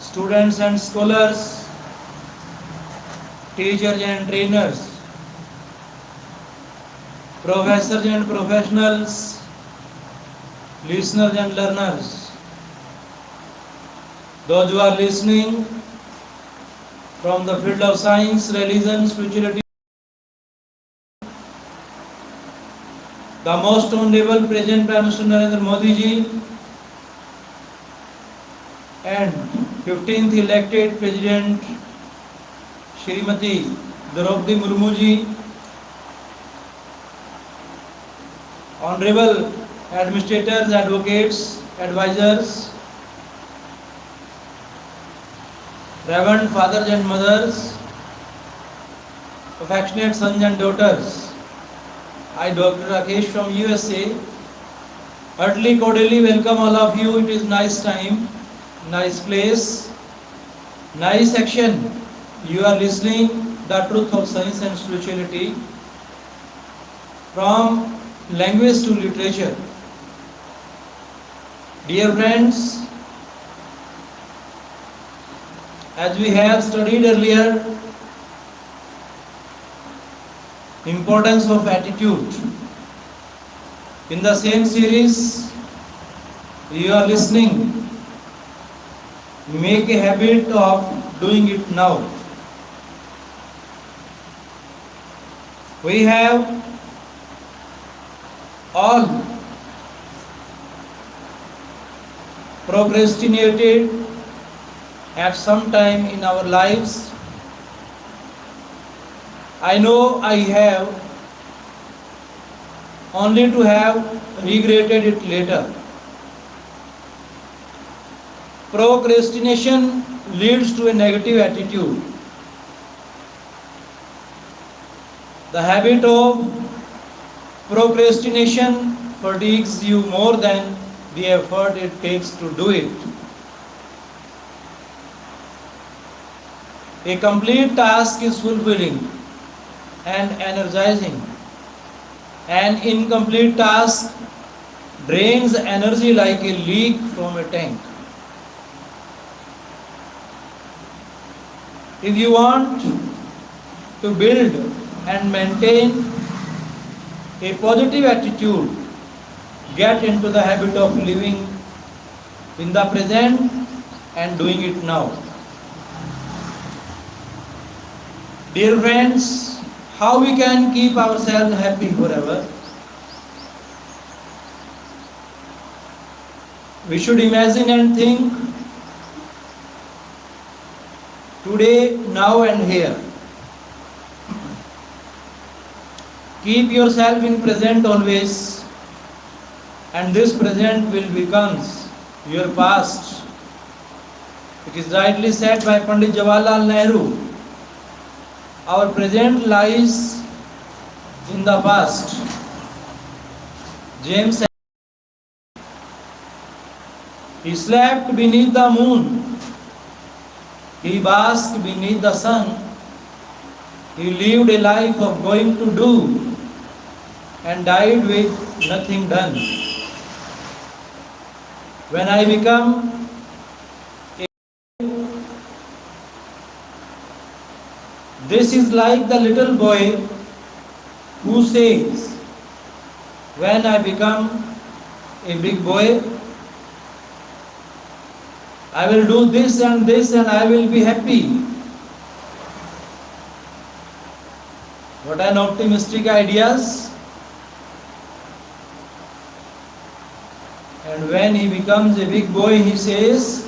students and scholars, teachers and trainers, professors and professionals, listeners and learners, those who are listening from the field of science, religion, spirituality, the most honorable President Prime Minister Narendra Modi ji and 15th elected President Shrimati Draupadi Murmu ji, honorable administrators, advocates, advisors, reverend fathers and mothers, affectionate sons and daughters, I, Dr. Rakesh from USA, heartily cordially welcome all of you. It is nice time, nice place, nice action. You are listening the truth of science and spirituality from language to literature. Dear friends, as we have studied earlier, importance of attitude. In the same series, you are listening. Make a habit of doing it now. We have all procrastinated at some time in our lives. I know I have, only to have regretted it later. Procrastination leads to a negative attitude. The habit of procrastination fatigues you more than the effort it takes to do it. A complete task is fulfilling and energizing. An incomplete task drains energy like a leak from a tank. If you want to build and maintain a positive attitude, get into the habit of living in the present and doing it now. Dear friends, how we can keep ourselves happy forever? We should imagine and think today, now and here. Keep yourself in present always, and this present will become your past. It is rightly said by Pandit Jawaharlal Nehru, our present lies in the past. James said, he slept beneath the moon, he basked beneath the sun, he lived a life of going to do and died with nothing done. When I become a, this is like the little boy who says, when I become a big boy, I will do this and I will be happy. What an optimistic ideas. And when he becomes a big boy, he says,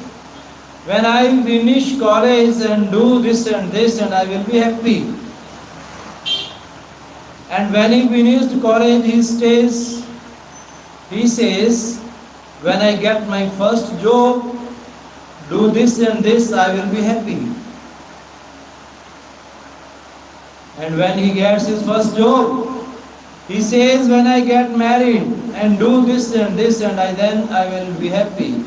when I finish college and do this and I will be happy. And when he finished college, he says, when I get my first job, do this and I will be happy. And when he gets his first job, he says, when I get married and do this and then I will be happy.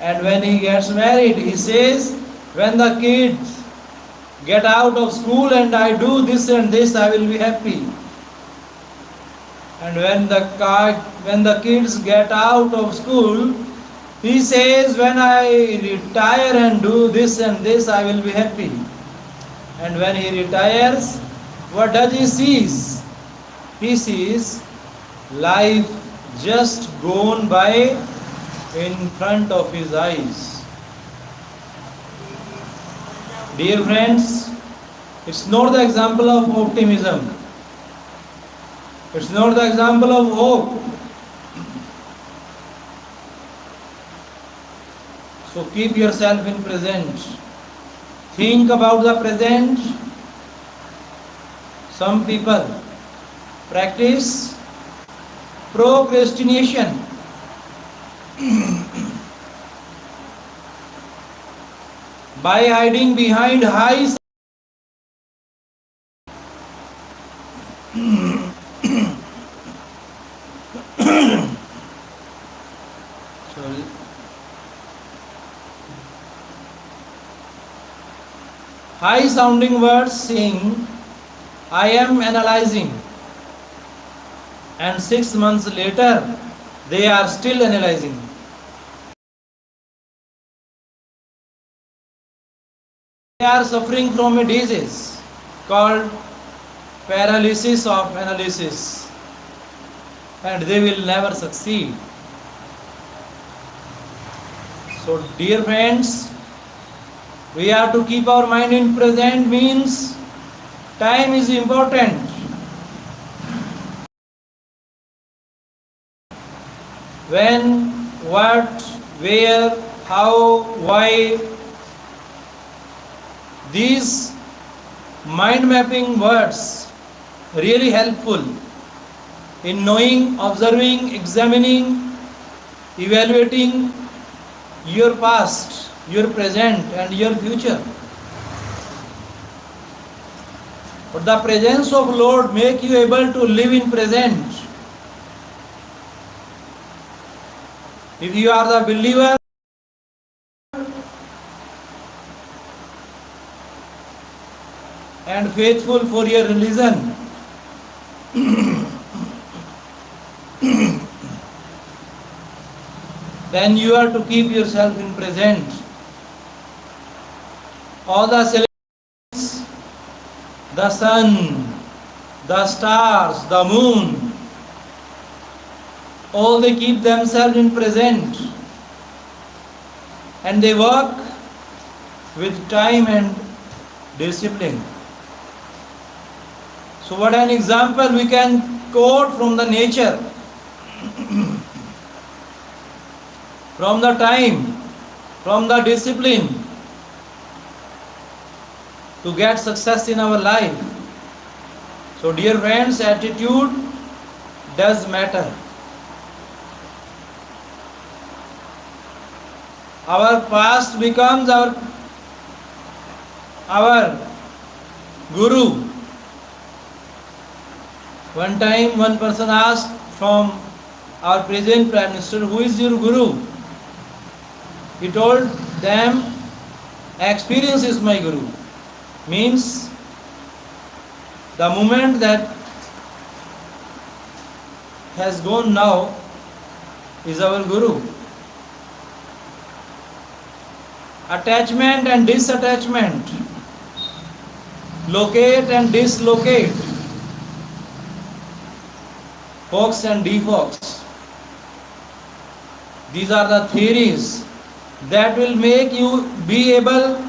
And when he gets married, he says, when the kids get out of school and I do this and I will be happy. And when the kids get out of school, He says, when I retire and do this and this, I will be happy. And when he retires, what does he see? He sees life just gone by in front of his eyes. Dear friends, it's not the example of optimism. It's not the example of hope. So keep yourself in present. Think about the present. Some people practice procrastination. By hiding behind high sorry. High sounding words saying, I am analyzing, and 6 months later they are still analyzing. They are suffering from a disease called paralysis of analysis, and they will never succeed. So dear friends, we have to keep our mind in present, means time is important. When, what, where, how, why, these mind mapping words really helpful in knowing, observing, examining, evaluating your past, your present and your future. But the presence of Lord make you able to live in present. If you are the believer, and faithful for your religion, then you are to keep yourself in present. All the celebrations, the sun, the stars, the moon, all they keep themselves in present, and they work with time and discipline. So what an example we can quote from the nature, from the time, from the discipline to get success in our life. So dear friends, attitude does matter. Our past becomes our guru. One time one person asked from our present Prime Minister, who is your guru? He told them, experience is my guru. Means the moment that has gone now is our guru. Attachment and disattachment, locate and dislocate, fox and defox. These are the theories that will make you be able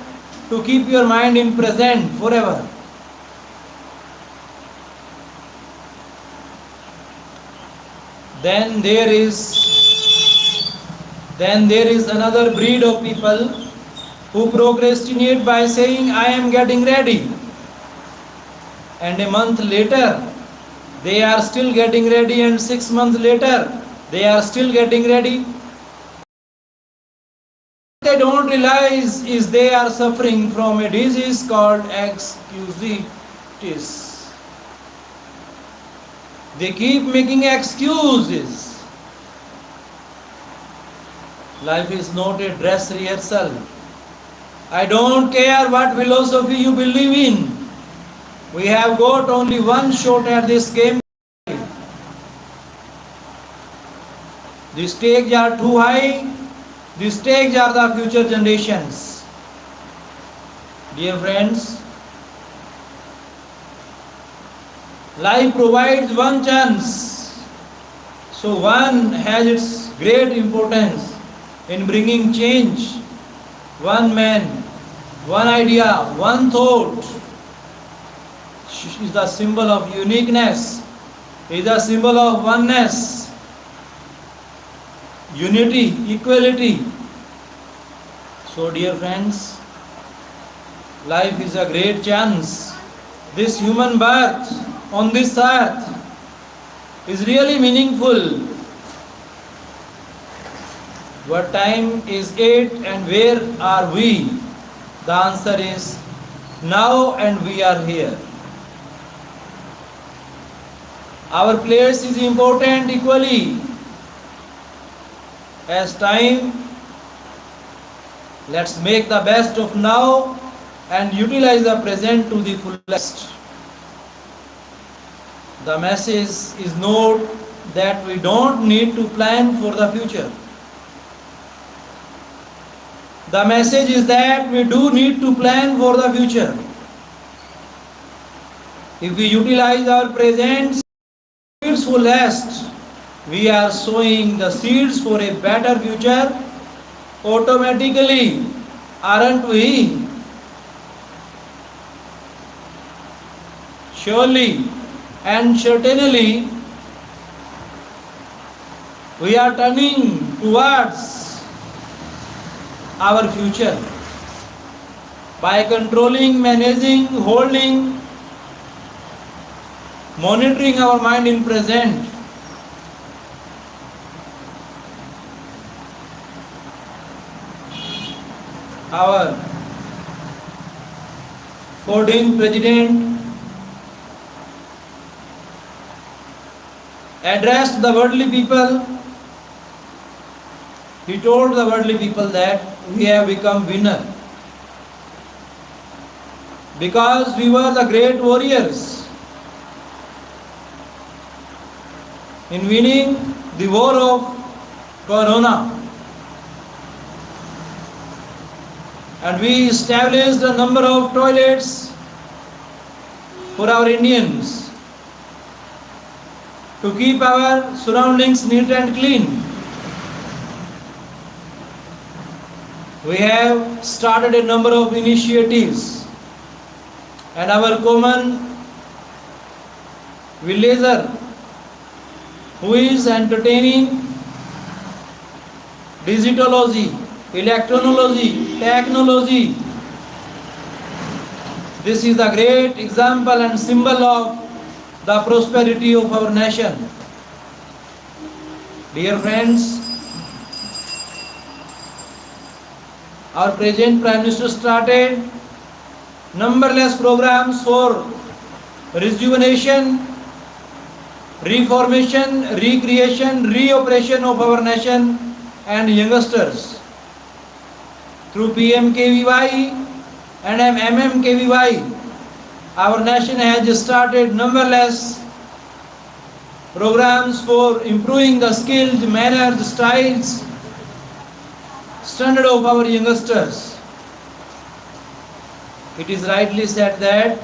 to keep your mind in present forever. Then there is another breed of people who procrastinate by saying, I am getting ready. And a month later, they are still getting ready, and 6 months later, they are still getting ready. What they don't realize is they are suffering from a disease called excusitis. They keep making excuses. Life is not a dress rehearsal. I don't care what philosophy you believe in. We have got only one shot at this game. The stakes are too high, The stakes are the future generations. Dear friends, life provides one chance, so one has its great importance in bringing change. One man, one idea, one thought is the symbol of uniqueness, is the symbol of oneness, unity, equality. So dear friends, life is a great chance. This human birth on this earth is really meaningful. What time is it and where are we? The answer is now, and we are here. Our place is important equally as time. Let's make the best of now and utilize the present to the fullest. The message is not that we don't need to plan for the future. The message is that we do need to plan for the future. If we utilize our present to its fullest, we are sowing the seeds for a better future automatically, aren't we? Surely and certainly, we are turning towards our future by controlling, managing, holding, monitoring our mind in present. Our 14th President addressed the worldly people. He told the worldly people that we have become winner because we were the great warriors in winning the war of Corona. And we established a number of toilets for our Indians to keep our surroundings neat and clean. We have started a number of initiatives, and our common villager who is entertaining digitology, electronology, technology. This is a great example and symbol of the prosperity of our nation. Dear friends, our present Prime Minister started numberless programs for rejuvenation, reformation, recreation, reoperation of our nation and youngsters. Through PMKVY and MMKVY, our nation has started numberless programs for improving the skills, manners, styles, standard of our youngsters. It is rightly said that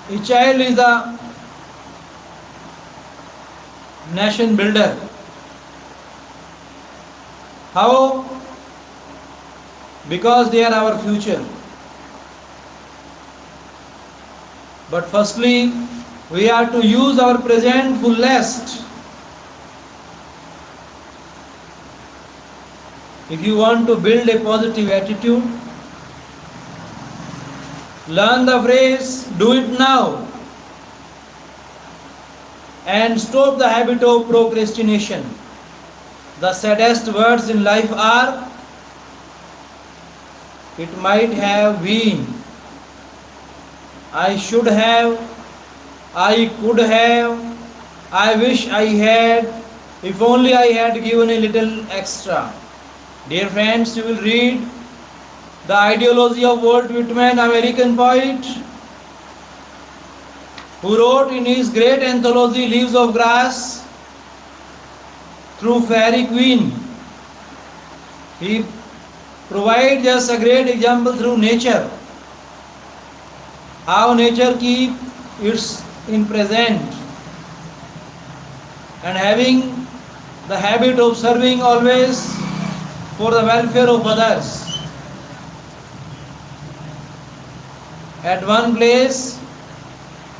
a child is a nation builder. How? Because they are our future. But firstly, we are to use our present fullest. If you want to build a positive attitude, learn the phrase, do it now, and stop the habit of procrastination. The saddest words in life are, it might have been, I should have, I could have, I wish I had, if only I had given a little extra. Dear friends, you will read the ideology of Walt Whitman, American poet, who wrote in his great anthology Leaves of Grass, through Fairy Queen, He provides us a great example through nature. How nature keeps its in present and having the habit of serving always for the welfare of others. At one place,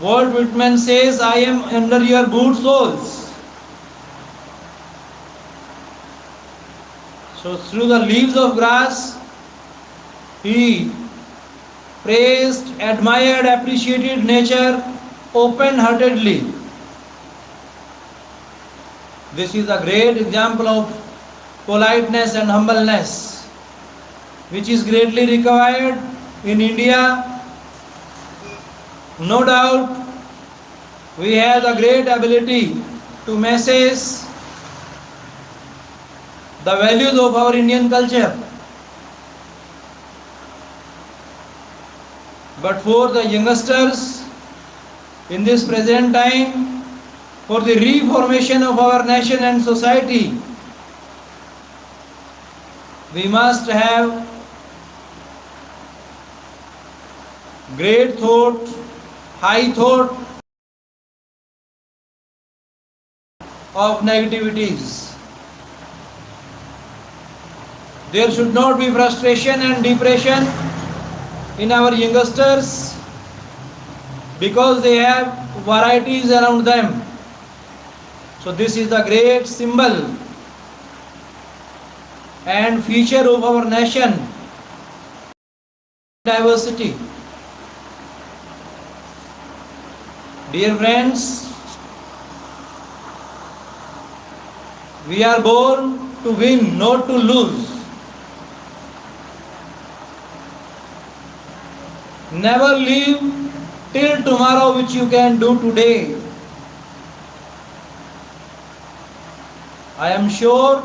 Walt Whitman says, I am under your good souls. So through the leaves of grass, he praised, admired, appreciated nature open-heartedly. This is a great example of politeness and humbleness, which is greatly required in India. No doubt, we have the great ability to message the values of our Indian culture. But for the youngsters in this present time, for the reformation of our nation and society, we must have great thought, high thought of negativities. There should not be frustration and depression in our youngsters because they have varieties around them. So this is the great symbol and feature of our nation, diversity. Dear friends, we are born to win, not to lose. Never leave till tomorrow which you can do today. I am sure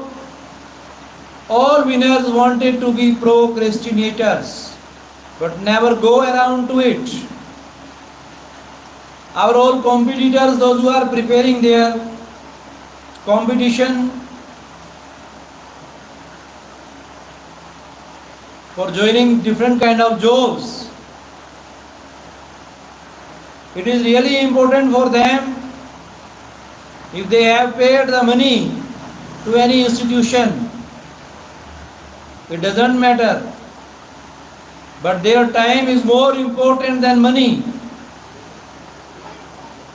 all winners wanted to be procrastinators, but never go around to it. Our all competitors, those who are preparing their competition for joining different kind of jobs, it is really important for them if they have paid the money to any institution. It doesn't matter, but their time is more important than money.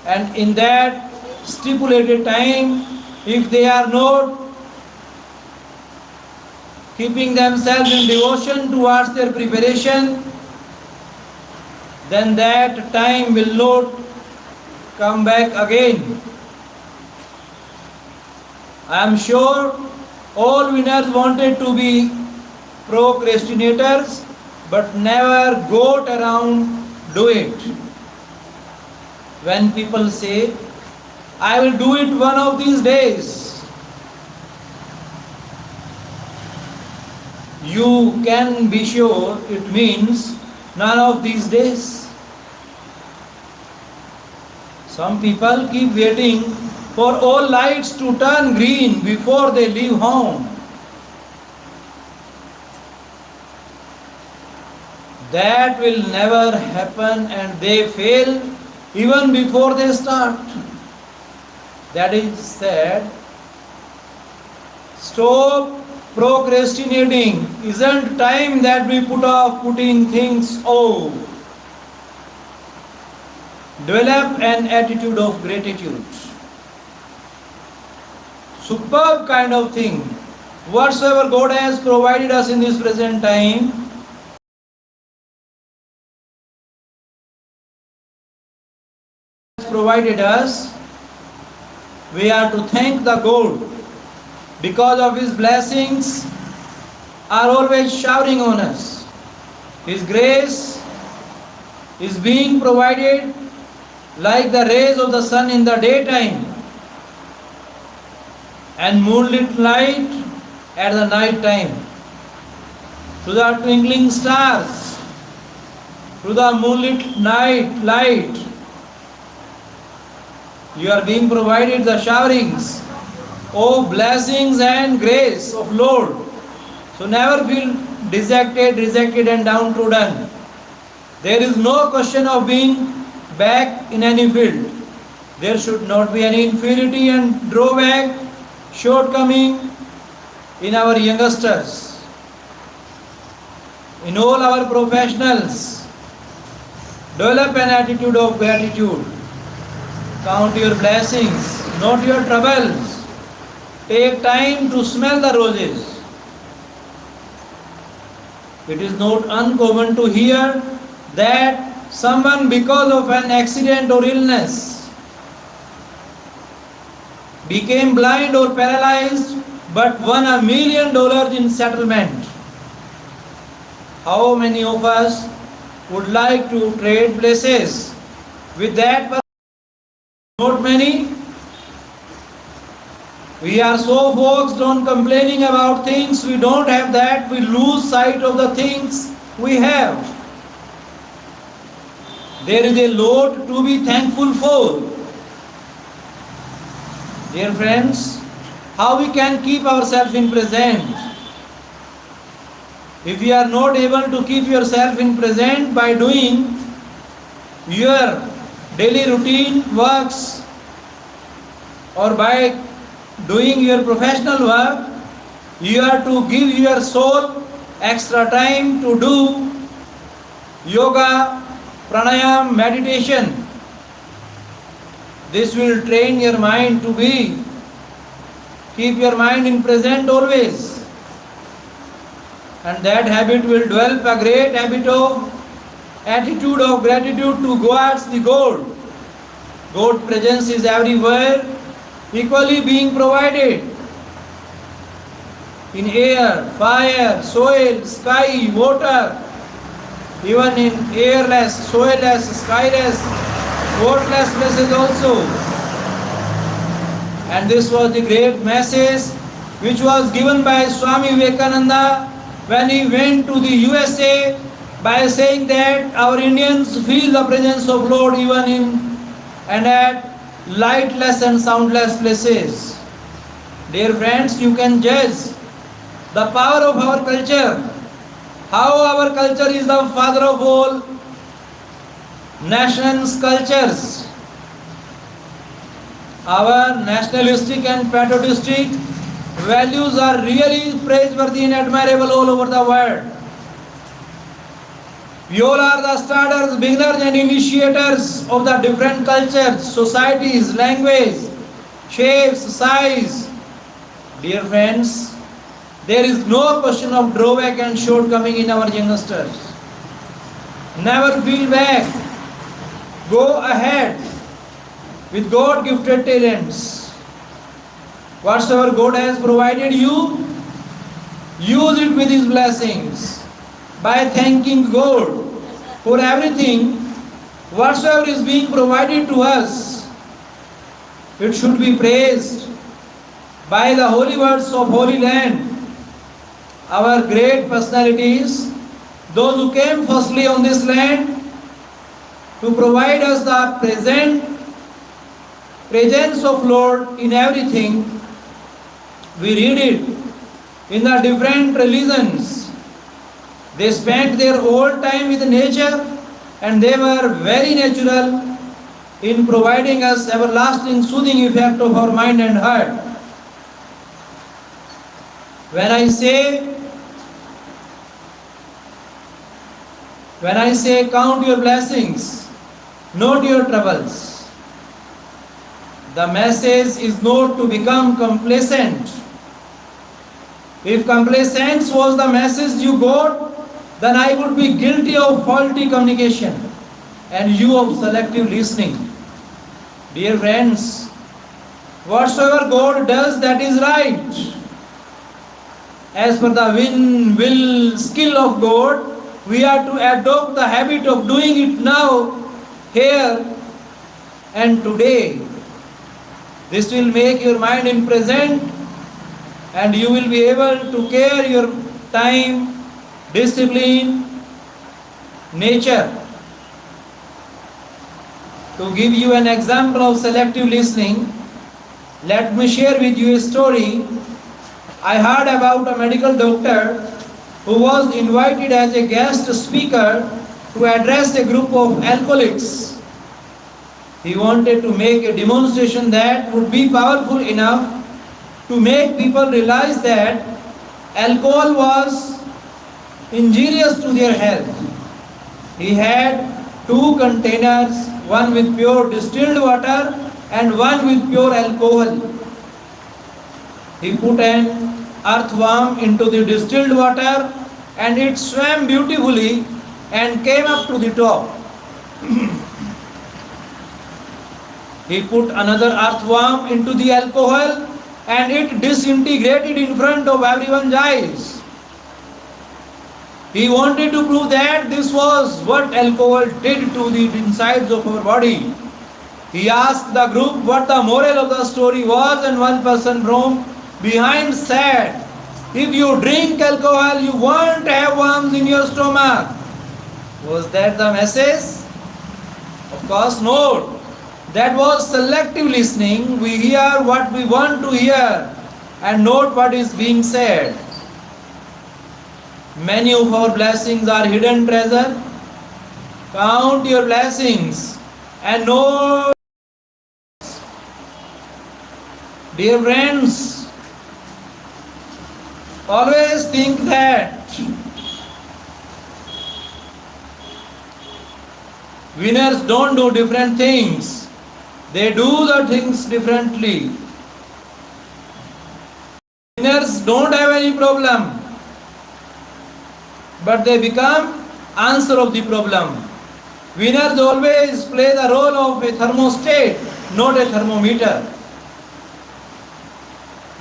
And in that stipulated time, if they are not keeping themselves in devotion towards their preparation, then that time will not come back again. I am sure all winners wanted to be procrastinators, but never got around do it. When people say, I will do it one of these days, you can be sure it means none of these days. Some people keep waiting for all lights to turn green before they leave home. That will never happen, and they fail even before they start. That is said, stop procrastinating. Isn't time that we put off putting things off. Develop an attitude of gratitude. Superb kind of thing. Whatsoever God has provided us in this present time, provided us, we are to thank the God because of His blessings are always showering on us. His grace is being provided like the rays of the sun in the daytime and moonlit light at the night time. To the twinkling stars, to the moonlit night light, you are being provided the showerings of blessings and grace of Lord. So never feel rejected and downtrodden. There is no question of being back in any field. There should not be any inferiority and drawback, shortcoming in our youngsters, in all our professionals. Develop an attitude of gratitude. Count your blessings, not your troubles. Take time to smell the roses. It is not uncommon to hear that someone, because of an accident or illness, became blind or paralyzed but won $1 million in settlement. How many of us would like to trade places with that person? Not many. We are so focused on complaining about things we don't have that we lose sight of the things we have. There is a lot to be thankful for. Dear friends, how we can keep ourselves in present? If you are not able to keep yourself in present by doing your daily routine works or by doing your professional work, you are to give your soul extra time to do yoga, pranayam, meditation. This will train your mind to keep your mind in present always. And that habit will develop a great habit of attitude of gratitude towards the God. God's presence is everywhere, equally being provided in air, fire, soil, sky, water, even in airless, soilless, skyless, waterless places also. And this was the great message which was given by Swami Vivekananda when he went to the USA by saying that our Indians feel the presence of Lord even in and at lightless and soundless places. Dear friends, you can judge the power of our culture, how our culture is the father of all nations' cultures. Our nationalistic and patriotistic values are really praiseworthy and admirable all over the world. We all are the starters, beginners and initiators of the different cultures, societies, language, shapes, size. Dear friends, there is no question of drawback and shortcoming in our youngsters. Never feel back. Go ahead with God-gifted talents. Whatsoever God has provided you, use it with His blessings by thanking God for everything. Whatsoever is being provided to us, it should be praised by the holy words of Holy Land. Our great personalities, those who came firstly on this land to provide us the presence of Lord in everything. We read it in the different religions. They spent their whole time with nature and they were very natural in providing us everlasting soothing effect of our mind and heart. When I say count your blessings, not your troubles, the message is not to become complacent. If complacence was the message you got, then I would be guilty of faulty communication and you of selective listening. Dear friends, whatsoever God does, that is right. As per the will, skill of God, we are to adopt the habit of doing it now, here and today. This will make your mind in present and you will be able to care your time, discipline, nature. To give you an example of selective listening, let me share with you a story I heard about a medical doctor who was invited as a guest speaker to address a group of alcoholics. He wanted to make a demonstration that would be powerful enough to make people realize that alcohol was injurious to their health. He had two containers, one with pure distilled water and one with pure alcohol. He put an earthworm into the distilled water and it swam beautifully and came up to the top. He put another earthworm into the alcohol and it disintegrated in front of everyone's eyes. He wanted to prove that this was what alcohol did to the insides of our body. He asked the group what the moral of the story was, and one person from behind said, "If you drink alcohol, you won't have worms in your stomach." Was that the message? Of course not. That was selective listening. We hear what we want to hear and not what is being said. Many of our blessings are hidden treasure. Count your blessings and know. Dear friends, always think that winners don't do different things. They do the things differently. Winners don't have any problem, but they become answer of the problem. Winners always play the role of a thermostat, not a thermometer.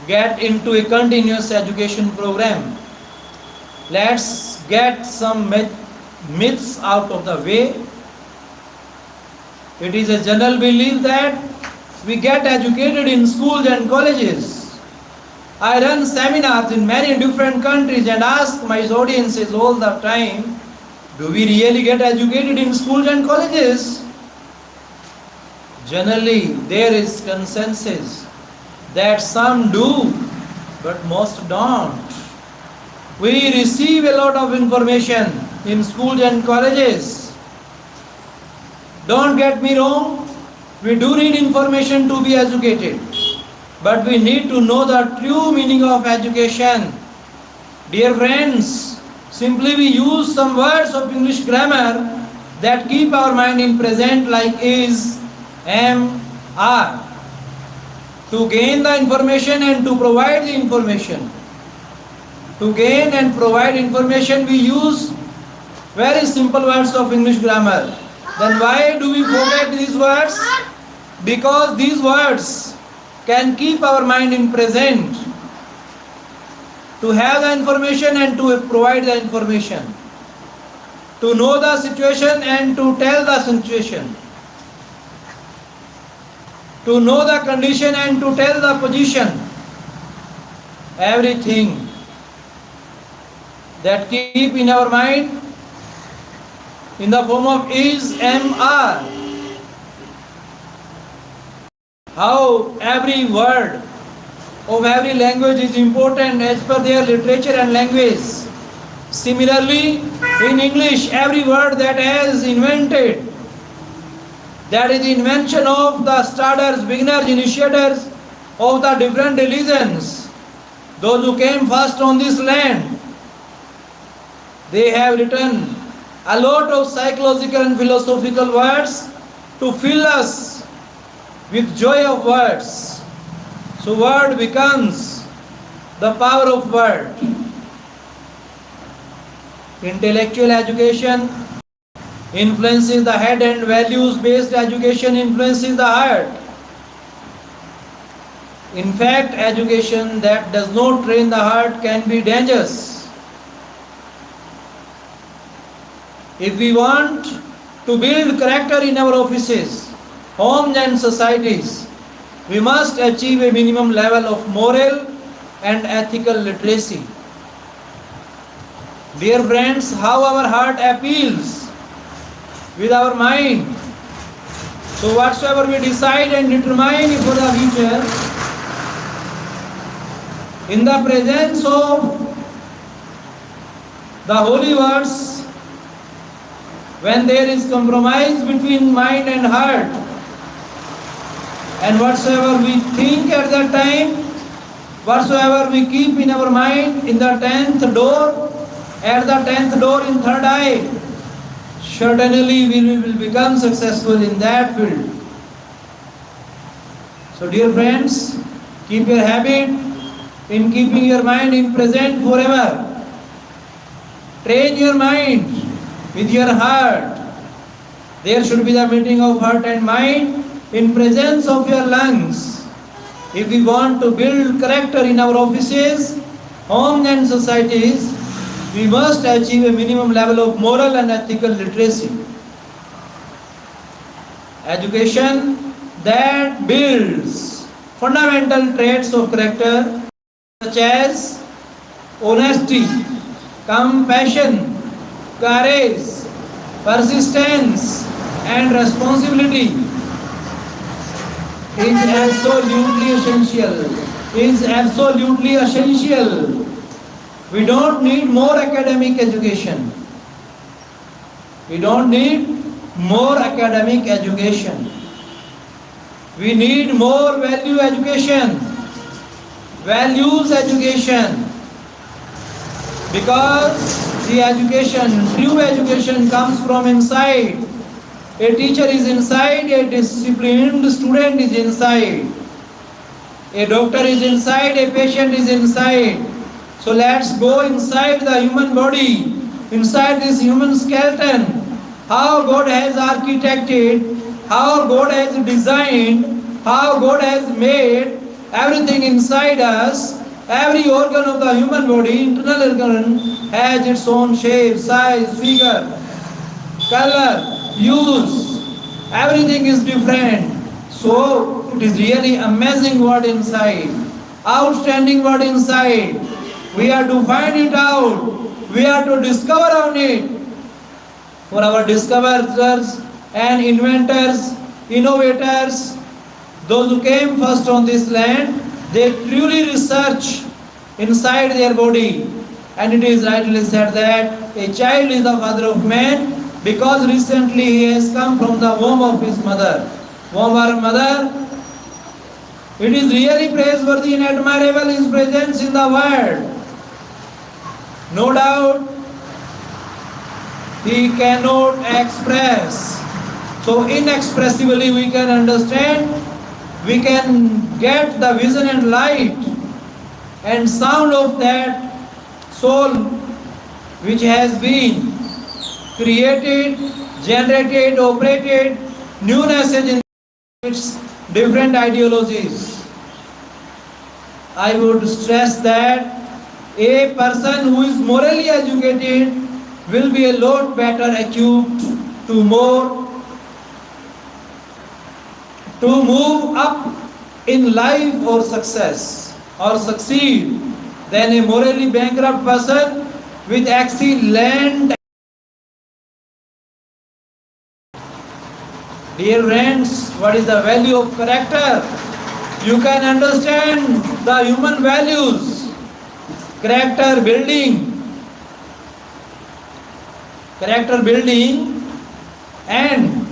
Get into a continuous education program. Let's get some myths out of the way. It is a general belief that we get educated in schools and colleges. I run seminars in many different countries and ask my audiences all the time, do we really get educated in schools and colleges? Generally, there is consensus that some do, but most don't. We receive a lot of information in schools and colleges. Don't get me wrong, we do need information to be educated, but we need to know the true meaning of education. Dear friends, simply we use some words of English grammar that keep our mind in present, like is, am, are, to gain the information and to provide the information. To gain and provide information, we use very simple words of English grammar. Then why do we forget these words? Because these words can keep our mind in present, to have the information and to provide the information, to know the situation and to tell the situation, to know the condition and to tell the position. Everything that keep in our mind in the form of is, am, are. How every word of every language is important as per their literature and language. Similarly, in English, every word that is invented, that is the invention of the starters, beginners, initiators of the different religions, those who came first on this land, they have written a lot of psychological and philosophical words to fill us with joy of words. So word becomes the power of word. Intellectual education influences the head and values-based education influences the heart. In fact, education that does not train the heart can be dangerous. If we want to build character in our offices, homes and societies, we must achieve a minimum level of moral and ethical literacy. Dear friends, how our heart appeals with our mind. So whatsoever we decide and determine for the future, In the presence of the holy words, when there is compromise between mind and heart, and whatsoever we think at that time, whatsoever we keep in our mind in the 10th door, at the 10th door in third eye, certainly we will become successful in that field. So dear friends, keep your habit in keeping your mind in present forever. Train your mind with your heart. There should be the meeting of heart and mind in presence of your lungs. If we want to build character in our offices, homes and societies, we must achieve a minimum level of moral and ethical literacy. Education that builds fundamental traits of character such as honesty, compassion, courage, persistence and responsibility is absolutely essential. We don't need more academic education. We don't need more academic education. We need more value education, values education, because the education, true education comes from inside. A teacher is inside, a disciplined student is inside, a doctor is inside, a patient is inside. So let's go inside the human body, inside this human skeleton, how God has architected, how God has designed, how God has made everything inside us. Every organ of the human body, internal organ, has its own shape, size, figure, color, use. Everything is different. So it is really amazing what inside, outstanding what inside. We are to find it out. We are to discover on it. For our discoverers and inventors, innovators, those who came first on this land, they truly research inside their body. And it is rightly said that a child is the father of man because recently he has come from the womb of his mother. Womb of our mother. It is really praiseworthy and admirable his presence in the world. No doubt he cannot express. So inexpressibly we can understand, we can get the vision and light and sound of that soul which has been created, generated, operated new message in its different ideologies. I would stress that a person who is morally educated will be a lot better equipped to move up in life or success or succeed than a morally bankrupt person with excellent. Dear friends, what is the value of character? You can understand the human values, character building and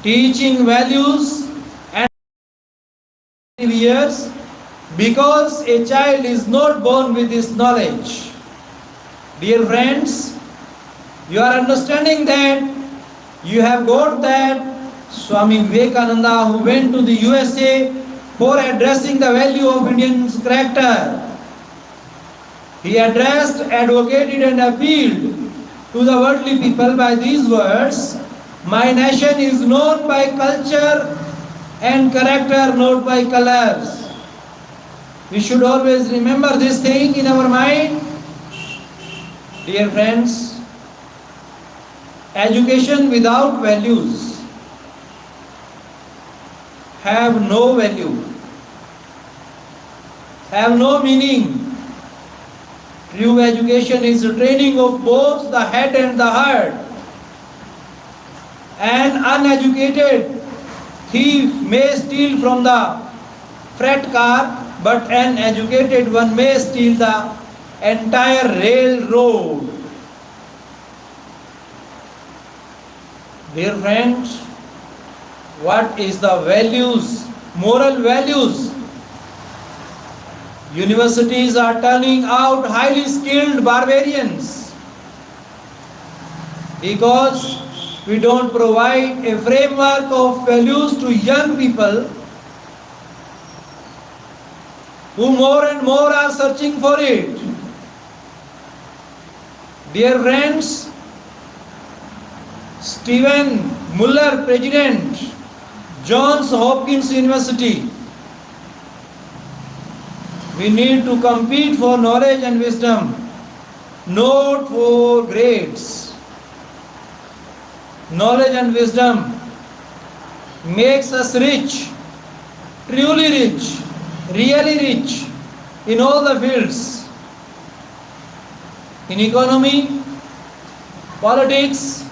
teaching values and years, because a child is not born with this knowledge. Dear friends, you are understanding that you have got that Swami Vivekananda, who went to the USA for addressing the value of Indian's character. He addressed, advocated and appealed to the worldly people by these words: my nation is known by culture and character, not by colors. We should always remember this thing in our mind. Dear friends, education without values have no value, have no meaning. True education is a training of both the head and the heart. An uneducated thief may steal from the freight car, but an educated one may steal the entire railroad. Dear friends, what is the values, moral values? Universities are turning out highly skilled barbarians because we don't provide a framework of values to young people who more and more are searching for it. Dear friends, Stephen Muller, President, Johns Hopkins University. We need to compete for knowledge and wisdom, not for grades. Knowledge and wisdom makes us rich, truly rich, really rich in all the fields. In economy, politics,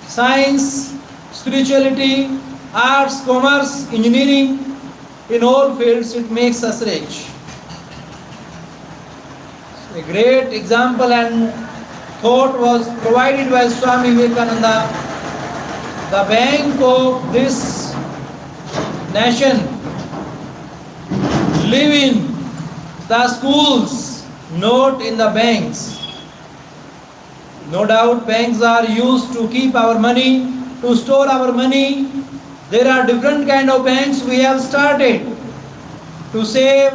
science, spirituality, arts, commerce, engineering, in all fields it makes us rich. A great example and thought was provided by Swami Vivekananda. The bank of this nation live in the schools, not in the banks. No doubt banks are used to keep our money, to store our money. There are different kind of banks we have started to save,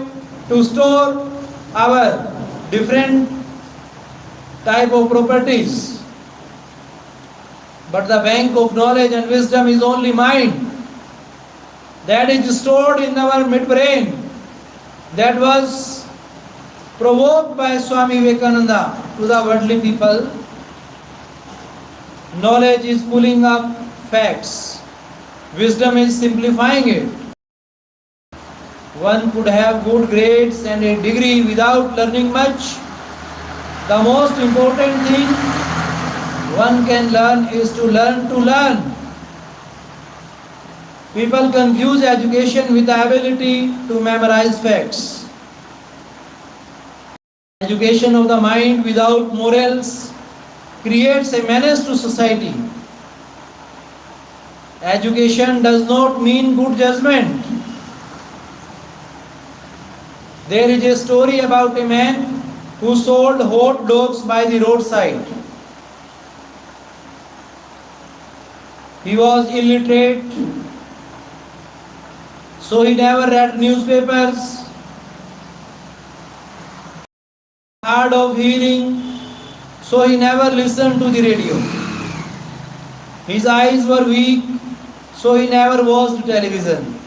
to store our different type of properties. But the bank of knowledge and wisdom is only mind. That is stored in our midbrain. That was provoked by Swami Vivekananda to the worldly people. Knowledge is pulling up facts. Wisdom is simplifying it. One could have good grades and a degree without learning much. The most important thing one can learn is to learn to learn. People confuse education with the ability to memorize facts. Education of the mind without morals creates a menace to society. Education does not mean good judgment. There is a story about a man who sold hot dogs by the roadside. He was illiterate, so he never read newspapers, hard of hearing, so he never listened to the radio. His eyes were weak, so he never watched television.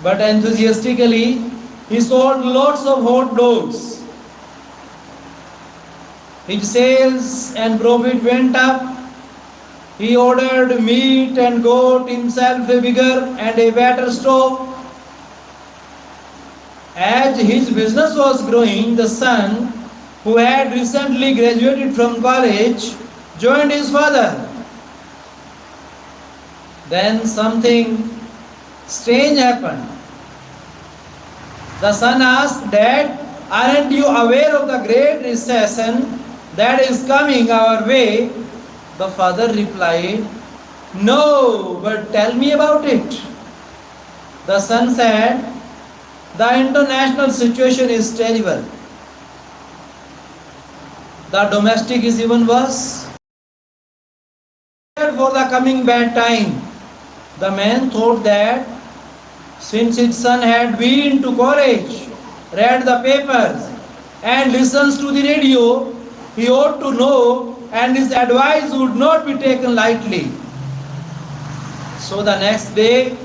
But enthusiastically, he sold lots of hot dogs. His sales and profit went up. He ordered meat and got himself a bigger and a better stove. As his business was growing, the son, who had recently graduated from college, joined his father. Then something strange happened. The son asked, "Dad, aren't you aware of the great recession that is coming our way?" The father replied, "No, but tell me about it." The son said, "The international situation is terrible. The domestic is even worse. For the coming bad time." The man thought that since his son had been to college, read the papers, and listens to the radio, he ought to know, and his advice would not be taken lightly. So the next day,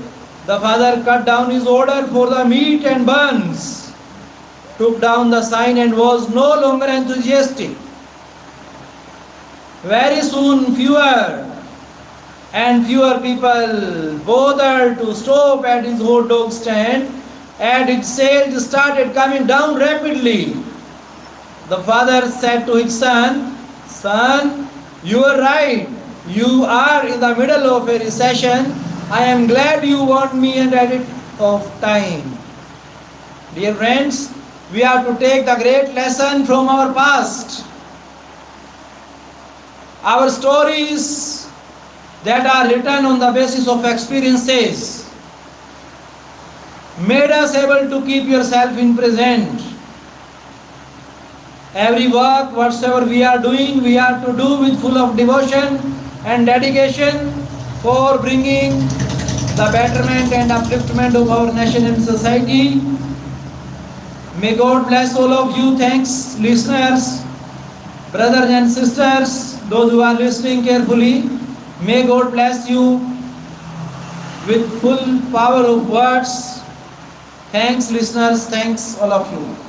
the father cut down his order for the meat and buns, took down the sign, and was no longer enthusiastic. Very soon, fewer and fewer people bothered to stop at his hot dog stand, and its sales started coming down rapidly. The father said to his son, "Son, you are right. You are in the middle of a recession, I am glad you want me and edit of time. Dear friends, we have to take the great lesson from our past. Our stories that are written on the basis of experiences made us able to keep yourself in present. Every work, whatsoever we are doing, we have to do with full of devotion and dedication for bringing the betterment and upliftment of our nation and society. May God bless all of you. Thanks, listeners, brothers and sisters, those who are listening carefully. May God bless you with full power of words. Thanks, listeners. Thanks, all of you.